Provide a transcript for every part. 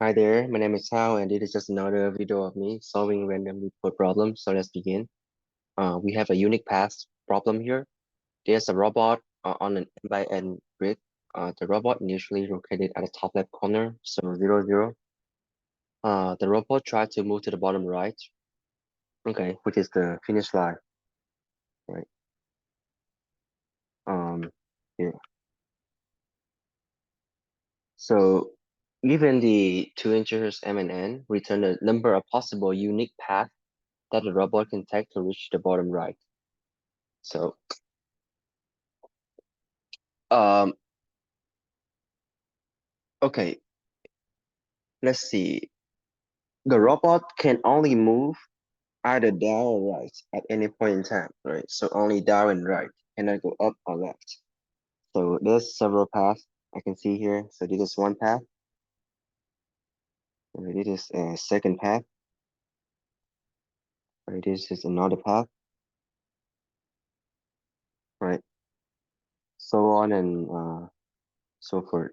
Hi there, my name is Hao, and this is just another video of me solving randomly put problems. So let's begin. We have a unique path problem here. There's a robot on an n by n grid. The robot initially located at the top left corner, so 0, 0. The robot tried to move to the bottom right, okay, which is the finish line, right? Yeah. So given the two integers m and n, return the number of possible unique paths that the robot can take to reach the bottom right. So um okay, let's see. The robot can only move either down or right at any point in time, right? So only down and right, cannot go up or left. So there's several paths I can see here. So this is one path, and this is a second path, right? This is another path, right? So on and so forth.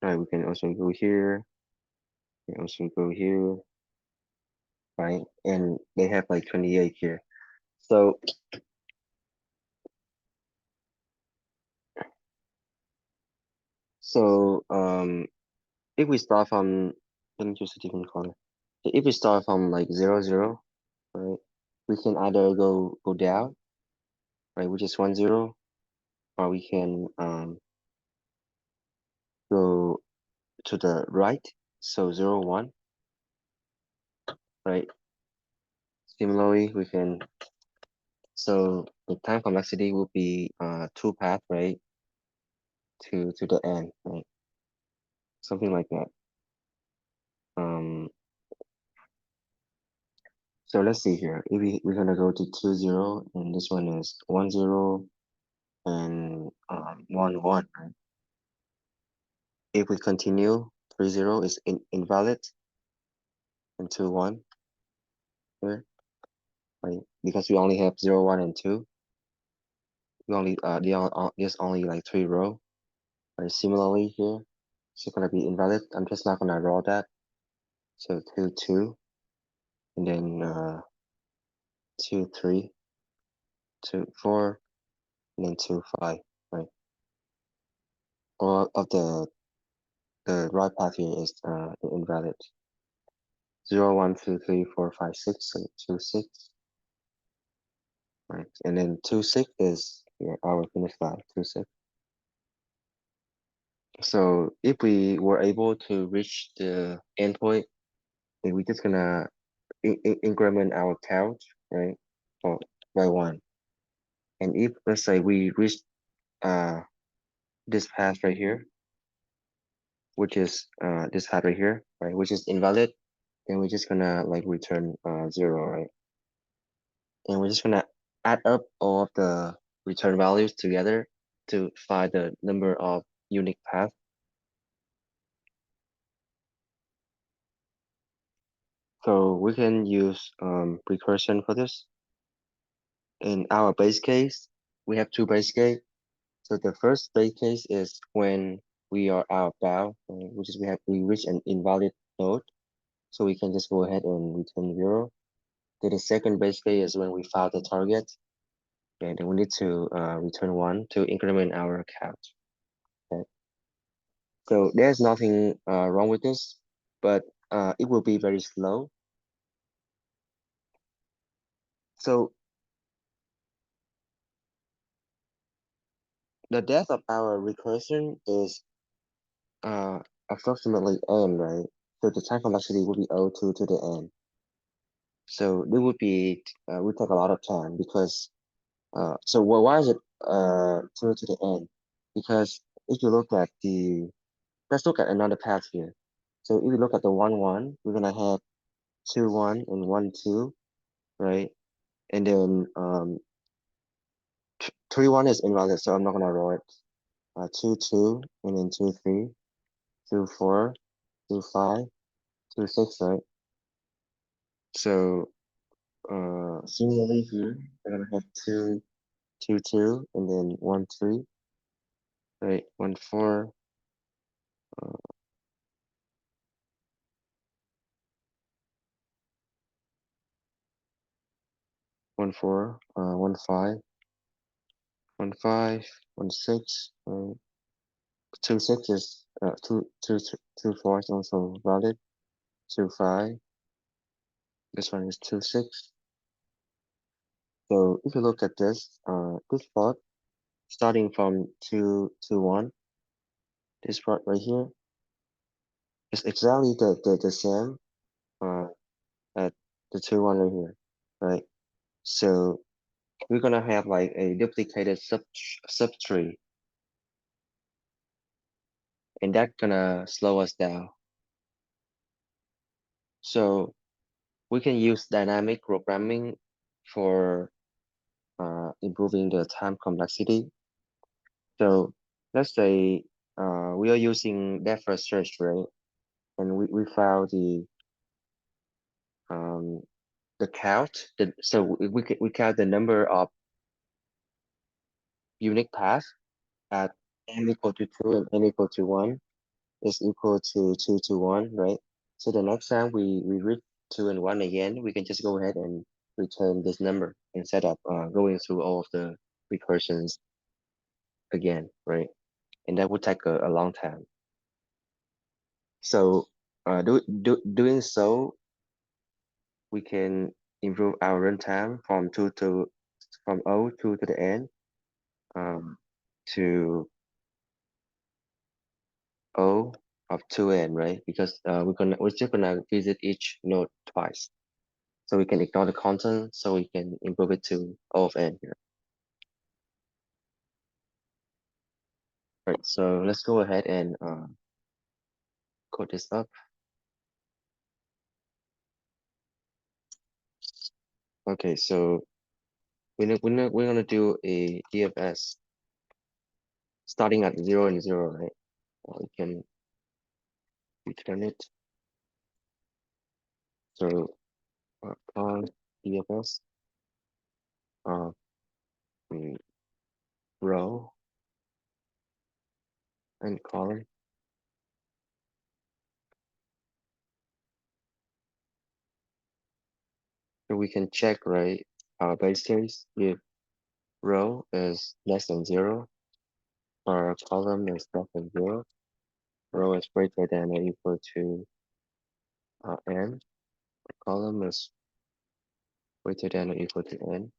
Right, we can also go here, we can also go here, right? And they have like 28 here. So if we start from, let me choose a different color. If we start from like 0, 0, right, we can either go down, right, which is 1, 0, or we can go to the right, so 0, 1, right. Similarly, we can, so the time complexity will be two paths, right, to the end, right, something like that. So let's see here. If we're gonna go to 2, 0, and this one is 1, 0, and 1, 1, right? If we continue, 3, 0 is invalid, and 2, 1 here, right? Because we only have 0, 1, and 2. We only there's only like 3 row. Right? Similarly here, it's gonna be invalid. I'm just not gonna draw that. So 2, 2, and then 2, 3, 2, 4, and then 2, 5, right? All of the right path here is invalid. 0, 1, 2, 3, 4, 5, 6, so 2, 6, right? And then 2, 6 is here, our finish line, 2, 6. So if we were able to reach the endpoint, then we're just gonna increment our count, right? Or by 1. And if let's say we reach uh this path right here, which is this path right here, right, which is invalid, then we're just gonna like return 0, right? And we're just gonna add up all of the return values together to find the number of unique paths. So we can use recursion for this. In our base case, we have two base case. So the first base case is when we are outbound, which is we reach an invalid node. So we can just go ahead and return 0. Then the second base case is when we found the target, and then we need to return 1 to increment our count. Okay. So there's nothing wrong with this, but it will be very slow. So the depth of our recursion is uh, approximately n, right? So the time complexity will be O2 to the n. So it would be, would take a lot of time because, so why is it 2 to the n? Because if you look at let's look at another path here. So if you look at the 1, 1, we're gonna have 2, 1, and 1, 2, right? And then 3, 1 is invalid, so I'm not gonna roll it. 2, 2, and then 2, 3, 2, 4, 2, 5, 2, 6, right? So similarly here, we're gonna have 2, 2, 2, and then 1, 3, right? 1, 4, 4, 15, 15, 16, 26 is 24 is also valid. 25. This one is 26. So if you look at this plot starting from 2, 1, this part right here is exactly the same at the 2, 1 right here, right? So we're gonna have like a duplicated subtree, and that's gonna slow us down. So we can use dynamic programming for improving the time complexity. So let's say we are using depth first search, right? And we found the count. So we count the number of unique paths at n equal to 2 and n equal to 1 is equal to 2 to 1, right? So the next time we reach 2 and 1 again, we can just go ahead and return this number instead of going through all of the recursions again, right? And that would take a long time. So doing so, we can improve our runtime from 0 to the n to O of 2n, right? Because we're just gonna visit each node twice. So we can ignore the content, so we can improve it to O of n here. Right, so let's go ahead and code this up. Okay, so we're gonna do a DFS starting at 0 and 0, right? We can return it. So on DFS row and column. So we can check, right, our base case if row is less than 0 or column is less than 0, row is greater than or equal to n, column is greater than or equal to n.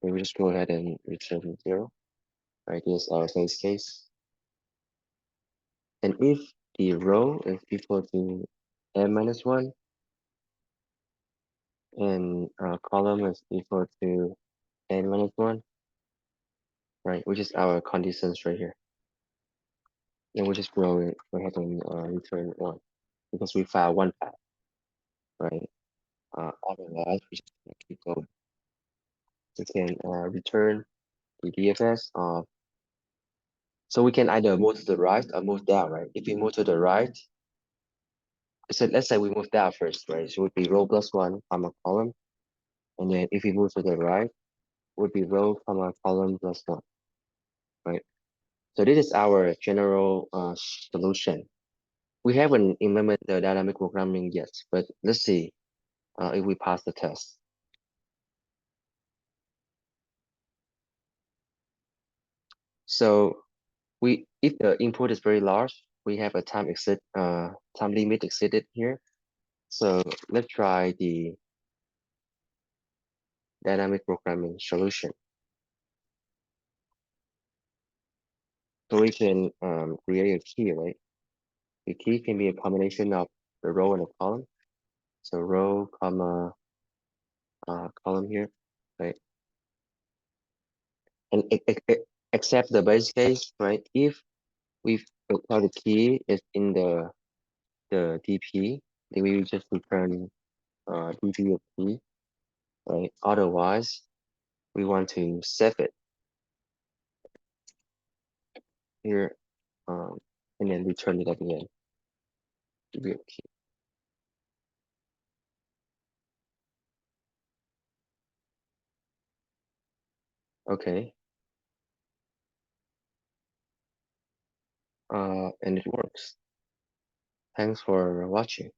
So we just go ahead and return 0, right? Here's our base case. And if the row is equal to n minus 1 and column is equal to n minus 1, right, which is our conditions right here. And we just go ahead and return 1 because we found one path, right? Otherwise, we just keep going. We can return the DFS of, so we can either move to the right or move down, right? If we move to the right, so let's say we move down first, right? So it would be row plus 1, comma column. And then if we move to the right, would be row, comma column plus 1, right? So this is our general solution. We haven't implemented the dynamic programming yet, but let's see if we pass the test. So if the input is very large, we have a time limit exceeded here. So let's try the dynamic programming solution. So we can create a key, right? The key can be a combination of the row and a column. So row, comma, column here, right? And except the base case, right? If we tell the key is in the DP, then we will just return DP of key, right? Otherwise, we want to save it here, and then return it at the end. DP of key. Okay. And it works. Thanks for watching.